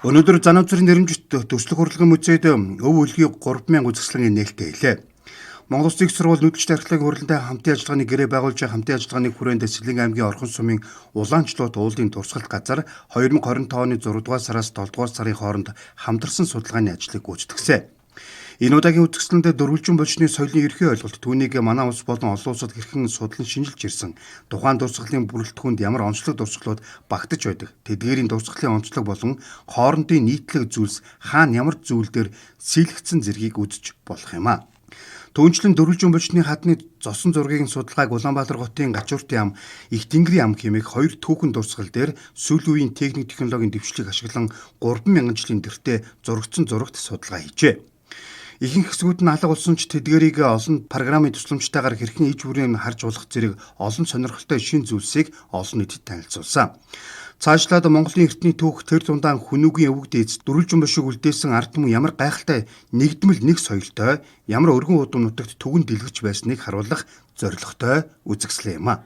Өнөөдөр Занавцрын нэрэмжит төслөх урлагийн музейд өв үлгийн 3000 үзэсгэлэн нээлттэй хэлээ. Монгол Улсын их сургууль нүүдэлч архлын хурлынтай хамтын ажиллагааны гэрээ байгуулж хамтын ажиллагааны хүрээнд Сэлэнг аймгийн Орхон сумын Улаанчлууд уулын дурсгалт газар 2025 оны 6 дугаар сараас 7 дугаар сарын хооронд хамтарсан судалгааны ажлыг гүйцэтгэсэн. Энэ удаагийн үзэсгэлэнд дөрвөлжин булчны соёлын ерхий ойлголт түүнийг манай улс болон олон улсад хэрхэн судлан шинжилж ирсэн, тухайн дурсгалын бүрэлдэхүүнд ямар онцлог дурсгалууд багтаж байдаг, тэдгээрийн дурсгалын онцлог болон хоорондын нийтлэг зүйлс хаана ямар зүйлдер сийлэгдсэн зэргийг үзэж болох юм а. Түүнчлэн дөрвөлжин булчны хадны зосон зургийн судалгааг Улаанбаатар хотын Гачууртын ам, Их Тэнгэрийн ам хэмээх хоёр түүхэн дурсгал дээр сүүлийн үеийн техник технологийн дэвшлиг ашиглан 3000 жилийн тэртээ зурагдсан зурагт судалгаа хийжээ. Ихэнх хэсгүүд нь алга болсон ч тэдгэрийг олон программын тусламжтайгаар хэрхэн иж бүрийн харж болох зэрэг олон сонирхолтой шин зүйлсийг олон нийтэд танилцуулсан. Цаашлаад Монголын эртний түүх тэр дундаа хүнүүгийн өвөг дээдс дөрвөлжин булшиг үлдээсэн ард түмэн ямар гайхалтай нэгдмэл нэг соёлтой, ямар өргөн удам нутагт түгэн дэлгэрч байсныг харуулах зорилготой үзэсгэлэн юм а.